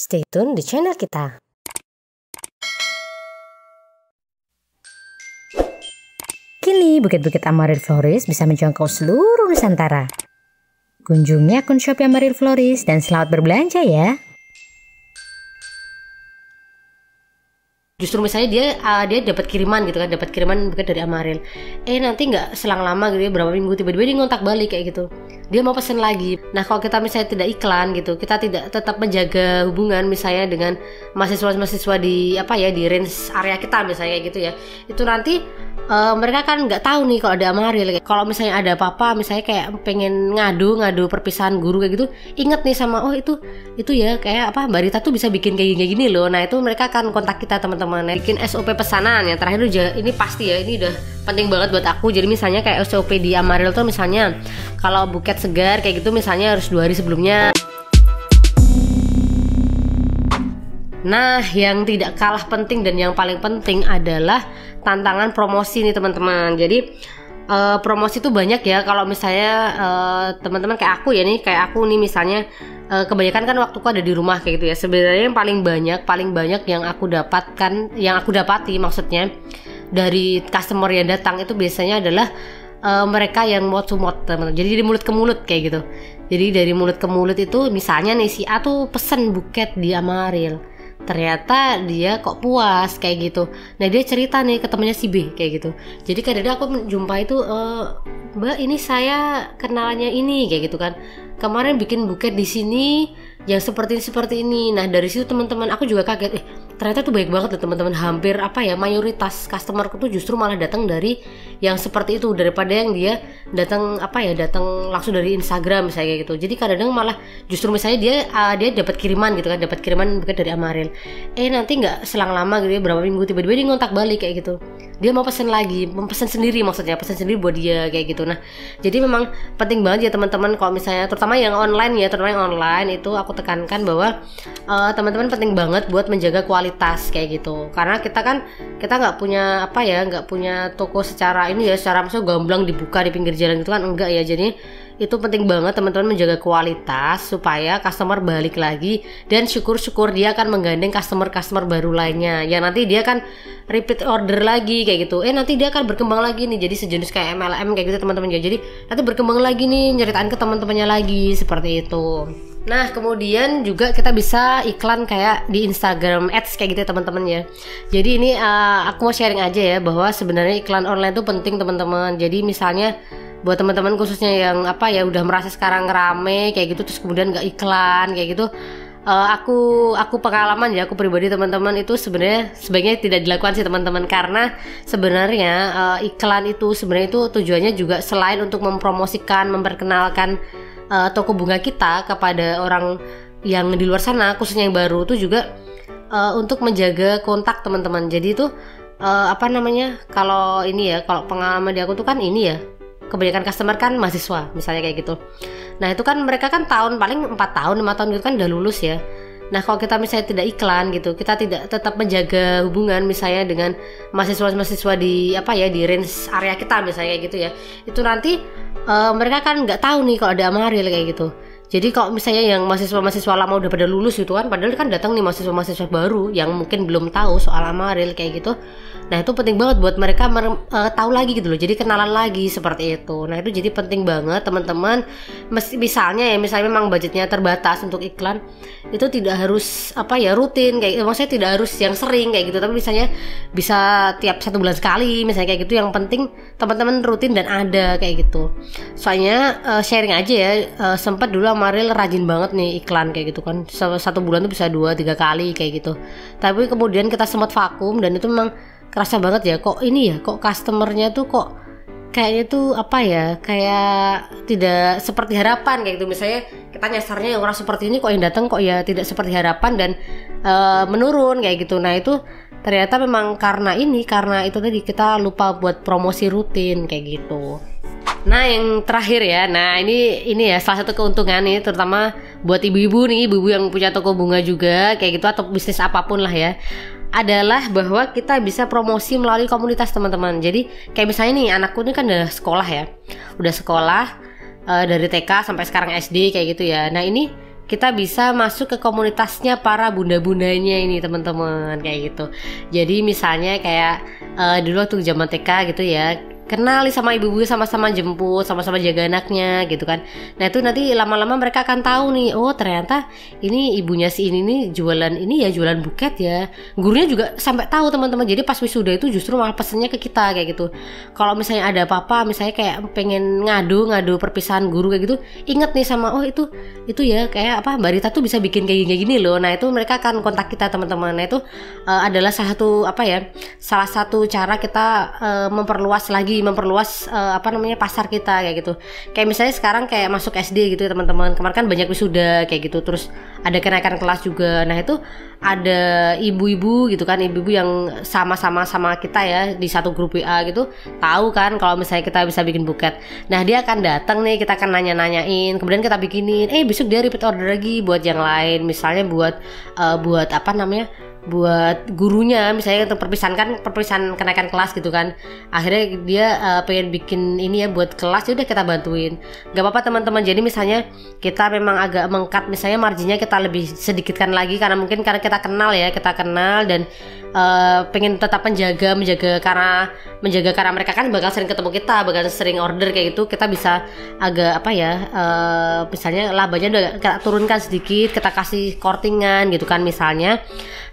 Stay tune di channel kita. Kini bukit-bukit Amaril Florist bisa menjangkau seluruh Nusantara. Kunjungi akun Shopee Amaril Florist dan selamat berbelanja ya. Justru misalnya dia dapat kiriman gitu kan, dapat kiriman bukan dari Amaril. Nanti nggak selang lama gitu ya, berapa minggu tiba-tiba dia ngontak balik kayak gitu. Dia mau pesen lagi. Nah kalau kita misalnya tidak iklan gitu, kita tidak tetap menjaga hubungan misalnya dengan mahasiswa-mahasiswa di di range area kita misalnya kayak gitu ya. Itu nanti mereka kan nggak tahu nih kalau ada Amaril. Kalau misalnya ada apa-apa, misalnya kayak pengen ngadu perpisahan guru kayak gitu, inget nih sama itu ya kayak Mbak Rita tuh bisa bikin kayak gini loh. Nah itu mereka akan kontak kita teman-teman, bikin SOP pesanan. Yang terakhir ini pasti ya, ini udah penting banget buat aku. Jadi misalnya kayak SOP di Amaril tuh misalnya kalau buket segar kayak gitu misalnya harus 2 hari sebelumnya. Nah, yang tidak kalah penting dan yang paling penting adalah tantangan promosi nih teman-teman. Jadi promosi itu banyak ya. Kalau misalnya teman-teman kayak aku nih misalnya kebanyakan kan waktuku ada di rumah kayak gitu ya. Sebenarnya yang paling banyak yang aku dapati maksudnya dari customer yang datang itu biasanya adalah mereka yang mouth to mouth teman-teman. Jadi dari mulut ke mulut kayak gitu. Jadi dari mulut ke mulut itu misalnya nih si A tuh pesen buket di Amaril, ternyata dia kok puas kayak gitu. Nah dia cerita nih ke temennya si B kayak gitu. Jadi kadang-kadang aku jumpa itu, Mbak ini saya kenalannya ini kayak gitu kan, kemarin bikin buket di sini yang seperti ini. Nah dari situ teman-teman aku juga kaget, ternyata tuh baik banget loh teman-teman. Hampir mayoritas customerku tuh justru malah datang dari yang seperti itu daripada yang dia datang langsung dari Instagram misalnya kayak gitu. Jadi kadang-kadang malah justru misalnya dia dapat kiriman gitu kan, dapat kiriman bukan dari Amaril. Nanti nggak selang lama gitu ya, berapa minggu tiba-tiba dia ngontak balik kayak gitu. Dia mau pesen lagi, pesen sendiri buat dia kayak gitu. Nah jadi memang penting banget ya teman-teman, kalau misalnya terutama yang online itu aku tekankan bahwa teman-teman penting banget buat menjaga kualitas kayak gitu. Karena kita nggak punya nggak punya toko secara maksudnya gamblang dibuka di pinggir jalan gitu kan, enggak ya. Jadi itu penting banget teman-teman menjaga kualitas supaya customer balik lagi, dan syukur-syukur dia akan menggandeng customer baru lainnya yang nanti dia akan repeat order lagi kayak gitu. Nanti dia akan berkembang lagi nih jadi sejenis kayak MLM kayak gitu teman-teman ya. Jadi nanti berkembang lagi nih, nyeritain ke teman-temannya lagi seperti itu. Nah kemudian juga kita bisa iklan kayak di Instagram Ads kayak gitu ya teman-teman ya. Jadi ini aku mau sharing aja ya bahwa sebenarnya iklan online itu penting teman-teman. Jadi misalnya buat teman-teman khususnya yang udah merasa sekarang rame kayak gitu terus kemudian nggak iklan kayak gitu, aku pengalaman ya, aku pribadi teman-teman, itu sebaiknya tidak dilakukan sih teman-teman. Karena sebenarnya iklan itu sebenarnya itu tujuannya juga selain untuk mempromosikan, memperkenalkan toko bunga kita kepada orang yang di luar sana khususnya yang baru, itu juga untuk menjaga kontak teman-teman. Jadi itu kalau pengalaman di aku tuh kan kebanyakan customer kan mahasiswa misalnya kayak gitu. Nah itu kan mereka kan paling 4 tahun 5 tahun gitu kan udah lulus ya. Nah kalau kita misalnya tidak iklan gitu, kita tidak tetap menjaga hubungan misalnya dengan mahasiswa di di range area kita misalnya kayak gitu ya. Itu nanti mereka kan nggak tahu nih kalau ada Amaril kayak gitu. Jadi kalau misalnya yang mahasiswa lama udah pada lulus gitu kan, padahal kan datang nih mahasiswa baru yang mungkin belum tahu soal Amaril kayak gitu. Nah itu penting banget buat mereka tahu lagi gitu loh, jadi kenalan lagi seperti itu. Nah itu jadi penting banget teman-teman. Misalnya memang budgetnya terbatas untuk iklan, itu tidak harus rutin kayak, maksudnya tidak harus yang sering kayak gitu, tapi misalnya bisa tiap 1 bulan sekali misalnya kayak gitu. Yang penting teman-teman rutin dan ada kayak gitu. Soalnya sharing aja ya, sempat dulu Amaril rajin banget nih iklan kayak gitu kan, 1 bulan tuh bisa 2-3 kali kayak gitu. Tapi kemudian kita sempat vakum dan itu memang kerasa banget ya, kok customernya tuh kok kayaknya tuh kayak tidak seperti harapan kayak gitu. Misalnya kita nyasarnya yang orang seperti ini, kok yang datang kok ya tidak seperti harapan dan menurun kayak gitu. Nah itu ternyata memang karena itu tadi kita lupa buat promosi rutin kayak gitu. Nah yang terakhir ya, nah ini ya salah satu keuntungan nih terutama buat ibu-ibu yang punya toko bunga juga kayak gitu, atau bisnis apapun lah ya, adalah bahwa kita bisa promosi melalui komunitas teman-teman. Jadi kayak misalnya nih anakku ini kan udah sekolah ya, dari TK sampai sekarang SD kayak gitu ya. Nah ini kita bisa masuk ke komunitasnya para bunda-bundanya ini teman-teman kayak gitu. Jadi misalnya kayak dulu waktu zaman TK gitu ya, kenali sama ibu-ibu, sama-sama jemput, sama-sama jaga anaknya gitu kan. Nah itu nanti lama-lama mereka akan tahu nih, oh ternyata ini ibunya si ini nih jualan ini ya, jualan buket ya. Gurunya juga sampai tahu teman-teman. Jadi pas wisuda itu justru malah pesennya ke kita kayak gitu. Kalau misalnya ada apa-apa, misalnya kayak pengen ngadu perpisahan guru kayak gitu, inget nih sama oh itu ya kayak apa Mbak Rita tuh bisa bikin kayak gini loh. Nah itu mereka akan kontak kita teman-teman. Nah itu adalah salah satu cara kita memperluas pasar kita kayak gitu. Kayak misalnya sekarang kayak masuk SD gitu ya teman-teman. Kemarin kan banyak wisuda kayak gitu. Terus ada kenaikan kelas juga. Nah itu ada ibu-ibu gitu kan, ibu-ibu yang sama-sama kita ya di satu grup WA gitu, tahu kan kalau misalnya kita bisa bikin buket. Nah dia akan datang nih, kita akan nanya-nanyain, kemudian kita bikinin. Besok dia repeat order lagi buat yang lain. Misalnya buat buat gurunya, misalnya untuk perpisahan kenaikan kelas gitu kan. Akhirnya dia pengen bikin ini ya buat kelas, ya udah kita bantuin. Gak apa-apa teman-teman. Jadi misalnya kita memang agak mengkat, misalnya marginnya kita lebih sedikitkan lagi karena kita kenal dan pengen tetap menjaga karena mereka kan bakal sering ketemu kita, bakal sering order kayak gitu. Kita bisa agak misalnya labanya udah kita turunkan sedikit, kita kasih kortingan gitu kan misalnya.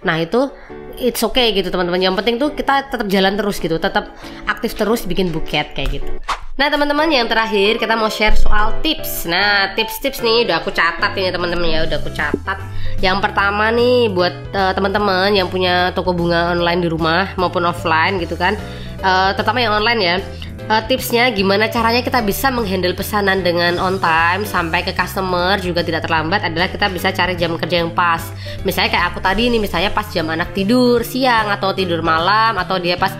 Nah itu it's okay gitu teman-teman. Yang penting tuh kita tetap jalan terus gitu, tetap aktif terus bikin buket kayak gitu. Nah teman-teman, yang terakhir kita mau share soal tips. Nah tips-tips nih udah aku catat ini teman-teman ya, udah aku catat. Yang pertama nih buat teman-teman yang punya toko bunga online di rumah maupun offline gitu kan, terutama yang online ya. Tipsnya gimana caranya kita bisa menghandle pesanan dengan on time sampai ke customer juga tidak terlambat adalah kita bisa cari jam kerja yang pas. Misalnya kayak aku tadi nih, misalnya pas jam anak tidur siang atau tidur malam, atau dia pas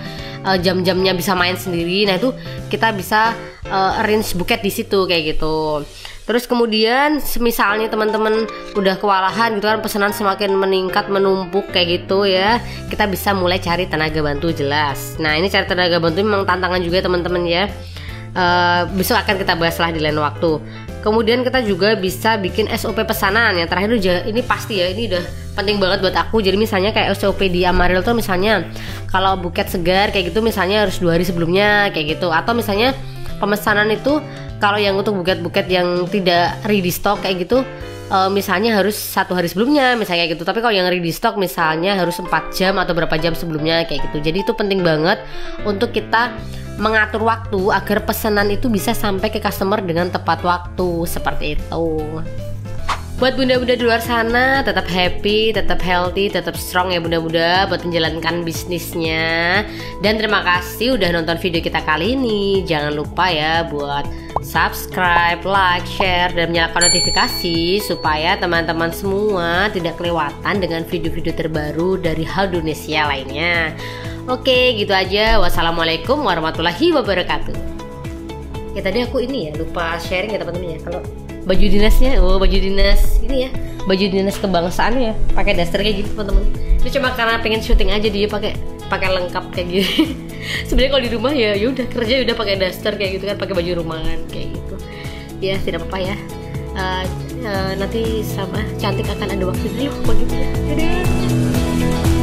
jam-jamnya bisa main sendiri. Nah itu kita bisa arrange buket di situ kayak gitu. Terus kemudian misalnya teman-teman udah kewalahan gitu kan, pesanan semakin meningkat, menumpuk kayak gitu ya, kita bisa mulai cari tenaga bantu jelas. Nah ini cari tenaga bantu memang tantangan juga teman-teman ya. Besok akan kita bahas lah di lain waktu. Kemudian kita juga bisa bikin SOP pesanan. Yang terakhir ini pasti ya, ini udah penting banget buat aku. Jadi misalnya kayak SOP di Amaril tuh misalnya kalau buket segar kayak gitu misalnya harus 2 hari sebelumnya kayak gitu. Atau misalnya pemesanan itu kalau yang untuk buket-buket yang tidak ready stock kayak gitu, misalnya harus 1 hari sebelumnya misalnya kayak gitu. Tapi kalau yang ready stock misalnya harus 4 jam atau berapa jam sebelumnya kayak gitu. Jadi itu penting banget untuk kita mengatur waktu agar pesanan itu bisa sampai ke customer dengan tepat waktu, seperti itu. Buat bunda-bunda di luar sana, tetap happy, tetap healthy, tetap strong ya bunda-bunda buat menjalankan bisnisnya. Dan terima kasih udah nonton video kita kali ini. Jangan lupa ya buat subscribe, like, share, dan menyalakan notifikasi supaya teman-teman semua tidak kelewatan dengan video-video terbaru dari How Indonesia lainnya. Oke, gitu aja. Wassalamualaikum warahmatullahi wabarakatuh. Ya tadi aku ini ya lupa sharing ya teman-teman ya. Kalau baju dinasnya, baju dinas ini ya, baju dinas kebangsaan ya, pakai daster kayak gitu teman-teman. Ini cuma karena pengen syuting aja dia pakai lengkap kayak gitu. Sebenarnya kalau di rumah ya udah kerja udah pakai daster kayak gitu kan, pakai baju rumahan kayak gitu. Ya tidak apa-apa ya. Nanti sama cantik akan ada waktu dulu begitu ya. Dadah.